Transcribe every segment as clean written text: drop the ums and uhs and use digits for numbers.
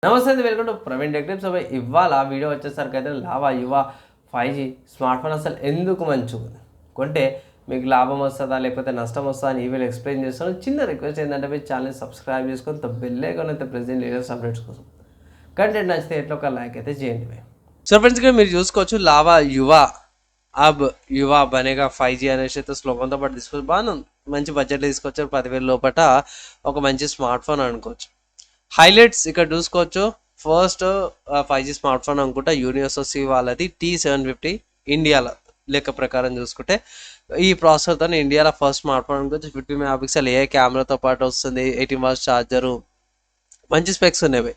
నమస్తే అండి, welcome to Praveen tech tips. ఇవాళ వీడియో వచ్చేసరికి అయితే లావా యువ 5G స్మార్ట్ ఫోన్ అసలు ఎందుకు మంచిగా కొంటే మీకు లాభం వస్తుందా లేకపోతే నష్టం వస్తుందా అని ఈ వీడియో ఎక్స్ప్లెయిన్ చేస్తాను. చిన్న రిక్వెస్ట్ ఏంటంటే మీ ఛానల్ సబ్స్క్రైబ్ చేసుకొని బెల్ ఐకాన్ అయితే ప్రెజెంట్ లేటెస్ట్ అప్డేట్స్ కోసం కంటెంట్ నచ్చితే ఎట్లా ఒక లైక్ అయితే చేయండి. సో ఫ్రెండ్స్, ఇక్కడ మీరు చూసుకోవచ్చు లావా యువ బనేగా 5G అనేసి అయితే స్లోగన్తో పాటు తీసుకోవచ్చు. బాగా మంచి బడ్జెట్లో తీసుకొచ్చారు. 10,000 లోపల ఒక మంచి స్మార్ట్ ఫోన్ అనుకోవచ్చు. హైలైట్స్ ఇక్కడ చూసుకోవచ్చు. ఫస్ట్ 5G స్మార్ట్ ఫోన్ అనుకుంటా యూనివర్సల్ వాళ్ళది T750 ఇండియాలో లెక్క ప్రకారం చూసుకుంటే ఈ ప్రాసెసర్తో ఇండియాలో ఫస్ట్ స్మార్ట్ ఫోన్ అనుకోవచ్చు. 50 మెగాపిక్సెల్ ఏ కెమెరాతో పాటు వస్తుంది, 18 వాట్స్ ఛార్జరు, మంచి స్పెక్స్ ఉన్నాయి.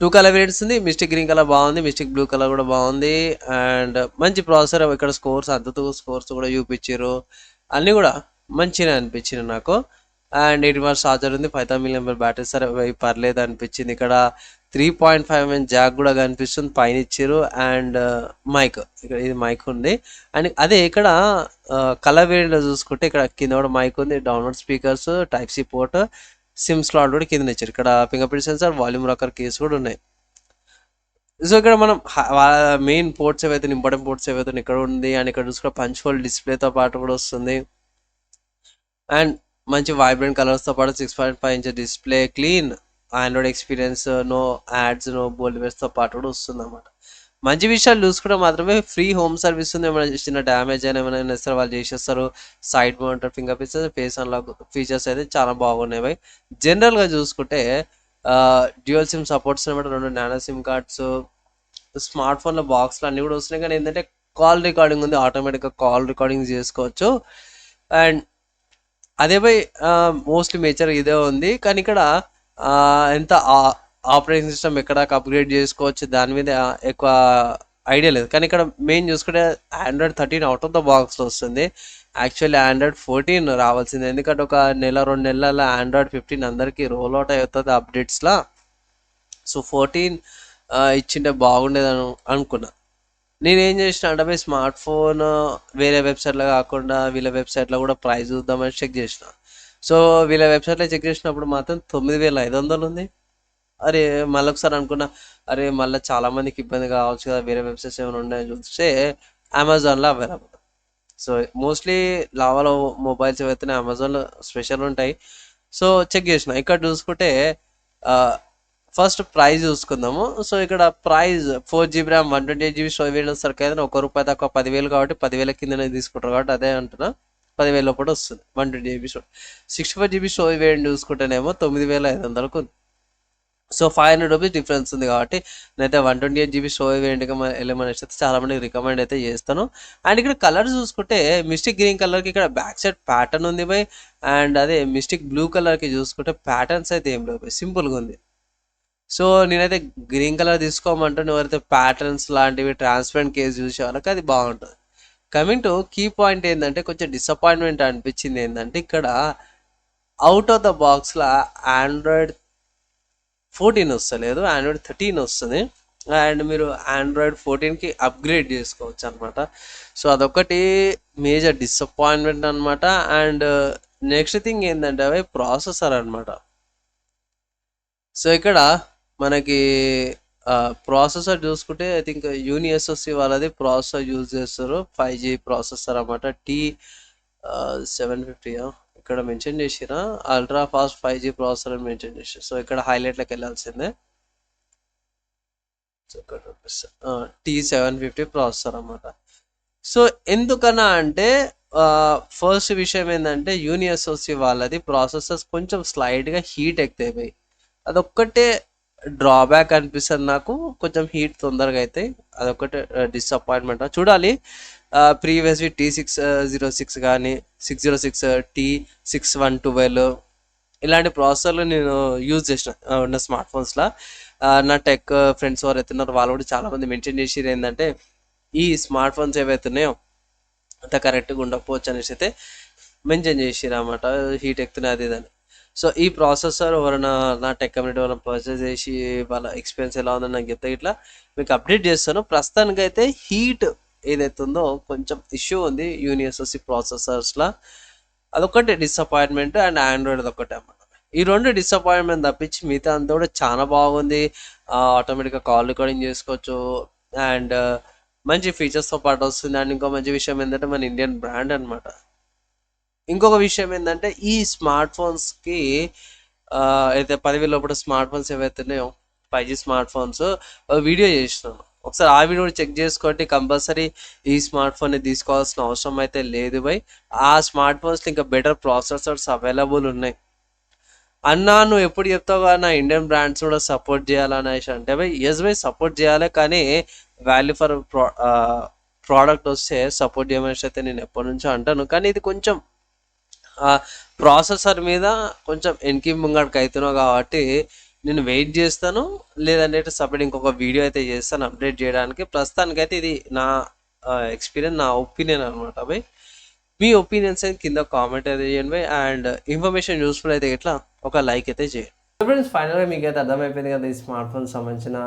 2 కలర్ వేరియంట్స్ ఉంది. మిస్టిక్ గ్రీన్ కలర్ బాగుంది, మిస్టిక్ బ్లూ కలర్ కూడా బాగుంది. అండ్ మంచి ప్రాసెసర్. ఇక్కడ స్కోర్స్ కూడా చూపించారు. అన్నీ కూడా మంచిగా అనిపించింది నాకు. అండ్ 18 వాట్స్ ఛార్జర్ ఉంది, 5000 mAh బ్యాటరీ. సరే పర్లేదు అనిపించింది. ఇక్కడ 3.5mm జాక్ కూడా కనిపిస్తుంది, పైన ఇచ్చారు. అండ్ మైక్, ఇక్కడ ఇది మైక్ ఉంది. అండ్ అదే ఇక్కడ కలర్ వేరియంట్లో చూసుకుంటే ఇక్కడ కింద కూడా మైక్ ఉంది, download speakers, type C port, SIM slot కూడా కింద ఇచ్చారు. ఇక్కడ fingerprint sensor, volume rocker keys కూడా ఉన్నాయి. సో ఇక్కడ మనం మెయిన్ పోర్ట్స్ ఏవైతే ఇంపార్టెంట్ పోర్ట్స్ ఏవైతే ఇక్కడ ఉంది. అండ్ ఇక్కడ చూసుకుంటే పంచ్ హోల్ డిస్ప్లేతో పాటు కూడా వస్తుంది. అండ్ మంచి వైబ్రెంట్ కలర్స్తో పాటు 6.5 inch display, clean Android experience, no ads, no బోల్వేర్స్తో పాటు కూడా వస్తుంది అన్నమాట. మంచి విషయాలు చూసుకుంటే మాత్రమే ఫ్రీ హోమ్ సర్వీస్ ఉంది. ఏమైనా చిన్న డ్యామేజ్ అయినా ఏమైనా ఇస్తారు, వాళ్ళు చేసేస్తారు. Side mounted fingerprints, face unlock features అయితే చాలా బాగున్నాయి. జనరల్గా చూసుకుంటే డ్యూయల్ సిమ్ సపోర్ట్స్ అనమాట. 2 నానో సిమ్ కార్డ్స్, స్మార్ట్ ఫోన్లో బాక్స్లో అన్నీ కూడా వస్తున్నాయి. కానీ ఏంటంటే కాల్ రికార్డింగ్ ఉంది, ఆటోమేటిక్గా కాల్ రికార్డింగ్ చేసుకోవచ్చు. అండ్ అదే మోస్ట్లీ మేజర్ ఇదే ఉంది. కానీ ఇక్కడ ఎంత ఆపరేటింగ్ సిస్టమ్ ఎక్కడ అప్గ్రేడ్ చేసుకోవచ్చు దాని మీద ఎక్కువ ఐడియా లేదు. కానీ ఇక్కడ మెయిన్ చూసుకుంటే Android 13 అవుట్ ఆఫ్ ద బాక్స్లో వస్తుంది. యాక్చువల్లీ Android 14 రావాల్సింది, ఎందుకంటే ఒక 1-2 నెలల Android 15 అందరికీ రోల్ అవుట్ అవుతుంది అప్డేట్స్లా. సో 14 ఇచ్చింటే బాగుండేదని అనుకున్నా. నేనేం చేసిన అంటే స్మార్ట్ ఫోన్ వేరే వెబ్సైట్లో కాకుండా వీళ్ళ వెబ్సైట్లో కూడా ప్రైస్ చూద్దామని చెక్ చేసిన. సో వీళ్ళ వెబ్సైట్లో చెక్ చేసినప్పుడు మాత్రం 9,500 ఉంది. అరే మళ్ళీ ఒకసారి అనుకున్నా, అరే మళ్ళీ చాలామందికి ఇబ్బంది కావచ్చు కదా, వేరే వెబ్సైట్స్ ఏమైనా ఉన్నాయని చూస్తే అమెజాన్లో అవైలబుల్. సో మోస్ట్లీ లావాలో మొబైల్స్ ఏవైతే అమెజాన్లో స్పెషల్ ఉంటాయి. సో చెక్ చేసిన. ఇక్కడ చూసుకుంటే ఫస్ట్ ప్రైస్ చూసుకుందాము. సో ఇక్కడ price 4GB RAM 128GB storage variant సరికి అయితే ₹1 తక్కువ 10,000 కాబట్టి 10,000 కిందనే తీసుకుంటారు కాబట్టి అదే అంటున్నా, 10,000 లోపల వస్తుంది 128GB storage. 64GB storage variant చూసుకుంటేనేమో 9,500కు ఉంది. సో ₹500 డిఫరెన్స్ ఉంది కాబట్టి నేనైతే 128GB స్టోరేజ్ వేరియంట్గా వెళ్ళమని అయితే చాలా మందికి రికమెండ్ అయితే చేస్తాను. అండ్ ఇక్కడ కలర్ చూసుకుంటే మిస్టిక్ గ్రీన్ కలర్కి ఇక్కడ బ్యాక్ సైడ్ ప్యాటర్న్ ఉంది బై. అండ్ అదే మిస్టిక్ బ్లూ కలర్కి చూసుకుంటే ప్యాటర్న్స్ అయితే ఏం లేవు బై, సింపుల్గా ఉంది. సో నేనైతే గ్రీన్ కలర్ తీసుకోమంటే ఎవరైతే ప్యాటర్న్స్ లాంటివి ట్రాన్స్పరెంట్ కేస్ చూసే వాళ్ళకి అది బాగుంటుంది. కమింగ్ టు కీ పాయింట్ ఏంటంటే కొంచెం డిసప్పాయింట్మెంట్ అనిపించింది ఏంటంటే ఇక్కడ అవుట్ ఆఫ్ ద బాక్స్లో Android 14 వస్తలేదు, Android 13 వస్తుంది. అండ్ మీరు Android 14కి అప్గ్రేడ్ చేసుకోవచ్చు అనమాట. సో అదొకటి మేజర్ డిసప్పాయింట్మెంట్ అనమాట. అండ్ నెక్స్ట్ థింగ్ ఏంటంటే అవి ప్రాసెసర్ అనమాట. సో ఇక్కడ మనకి ప్రాసెసర్ చూసుకుంటే ఐ థింక్ యూనిఎస్ఓసి వాళ్ళది ప్రాసెసర్ యూజ్ చేస్తారు, 5G ప్రాసెసర్ అన్నమాట. T750 ఇక్కడ మెన్షన్ చేసిరా, అల్ట్రా ఫాస్ట్ 5G ప్రాసెసర్ అని మెన్షన్ చేసారు. సో ఇక్కడ హైలైట్లోకి వెళ్ళాల్సిందే. సో ఇక్కడ T750 ప్రాసెసర్ అన్నమాట. సో ఎందుకన్నా అంటే ఫస్ట్ విషయం ఏంటంటే యూనిఎస్ఓసి వాళ్ళది ప్రాసెసర్స్ కొంచెం స్లైడ్గా హీట్ ఎక్కుతాయి. అదొక్కటే డ్రాబ్యాక్ అనిపిస్తుంది నాకు, కొంచెం హీట్ తొందరగా అవుతాయి. అదొక్కటే డిసప్పాయింట్మెంట్. చూడాలి. ప్రీవియస్వి T606 కానీ 606, T6112 ఇలాంటి ప్రాసెసర్లు నేను యూజ్ చేసిన ఉన్న స్మార్ట్ ఫోన్స్లో. నా టెక్ ఫ్రెండ్స్ ఎవరు అవుతున్నారు వాళ్ళు కూడా చాలామంది మెన్షన్ చేసేది ఏంటంటే ఈ స్మార్ట్ ఫోన్స్ ఏవైతున్నాయో అంత కరెక్ట్గా ఉండకపోవచ్చు అనేసి అయితే మెన్షన్ చేసిరు అన్నమాట, హీట్ ఎక్కుతున్నాయి అది ఇదని. సో ఈ ప్రాసెసర్ ఎవరైనా నా టెక్ కమ్యూనిటీ వాళ్ళని పర్చేస్ చేసి వాళ్ళ ఎక్స్పీరియన్స్ ఎలా ఉందని నాకు చెప్తే ఇట్లా మీకు అప్డేట్ చేస్తాను. ప్రస్తుతానికి అయితే హీట్ ఏదైతే ఉందో కొంచెం ఇష్యూ ఉంది యూనిఎస్ఓసి ప్రాసెసర్స్లో, అదొకటి డిసప్పాయింట్మెంట్. అండ్ ఆండ్రాయిడ్ అదొకటి అన్నమాట. ఈ 2 డిసప్పాయింట్మెంట్ తప్పించి మిగతా అంతా కూడా చాలా బాగుంది. ఆటోమేటిక్గా కాల్ రికార్డింగ్ చేసుకోవచ్చు అండ్ మంచి ఫీచర్స్తో పాటు వస్తుంది. అండ్ ఇంకో మంచి విషయం ఏంటంటే మన ఇండియన్ బ్రాండ్ అనమాట. ఇంకొక విషయం ఏంటంటే ఈ స్మార్ట్ ఫోన్స్కి అయితే 10,000 లోపల స్మార్ట్ ఫోన్స్ ఏవైతే ఉన్నాయో 5G స్మార్ట్ ఫోన్స్ వీడియో చేసినాను. ఒకసారి ఆ వీడియో చెక్ చేసుకోండి. కంపల్సరీ ఈ స్మార్ట్ ఫోన్ని తీసుకోవాల్సిన అవసరం అయితే లేదు బై. ఆ స్మార్ట్ ఫోన్స్లో ఇంకా బెటర్ ప్రాసెసర్స్ అవైలబుల్ ఉన్నాయి. అన్నా నువ్వు ఎప్పుడు చెప్తావు నా ఇండియన్ బ్రాండ్స్ కూడా సపోర్ట్ చేయాలనేసి అంటే బై ఎస్ బై సపోర్ట్ చేయాలి, కానీ వాల్యూ ఫర్ ప్రోడక్ట్ వస్తే సపోర్ట్ చేయమనేసి అయితే నేను ఎప్పటి నుంచో అంటాను. కానీ ఇది కొంచెం ప్రాసెసర్ మీద కొంచెం వెనక్కి ముంగడికి అవుతున్నావు కాబట్టి నేను వెయిట్ చేస్తాను. లేదంటే సపరేట్ ఇంకొక వీడియో అయితే చేస్తాను అప్డేట్ చేయడానికి. ప్రస్తుతానికైతే ఇది నా ఎక్స్పీరియన్స్, నా ఒపీనియన్ అనమాట బై. మీ ఒపీనియన్స్ అయితే కింద కామెంట్ అయితే చేయండి బై. అండ్ ఇన్ఫర్మేషన్ యూస్ఫుల్ అయితే ఎట్లా ఒక లైక్ అయితే చేయండి. ఫ్రెండ్స్, ఫైనల్గా మీకు అయితే అర్థమైపోయింది కదా ఈ స్మార్ట్ ఫోన్ సంబంధించిన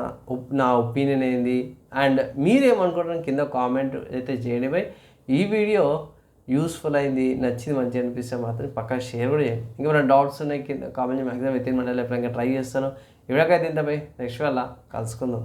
నా ఒపీనియన్ ఏంది అండ్ మీరేమనుకుంటారు కింద కామెంట్ అయితే చేయండి బై. ఈ వీడియో యూస్ఫుల్ అయింది, నచ్చింది, మంచిగా అనిపిస్తే మాత్రం పక్కా షేర్ కూడా చేయండి. ఇంకేమైనా డౌట్స్ ఉన్నాయి కింద కామెంట్ మ్యాక్సిమం విత్ ఇన్ మండలి ఎప్పుడైనా ట్రై చేస్తాను. ఇవిడకైతే ఇంత బై. నెక్స్ట్ వల్ల కలుసుకుందాం.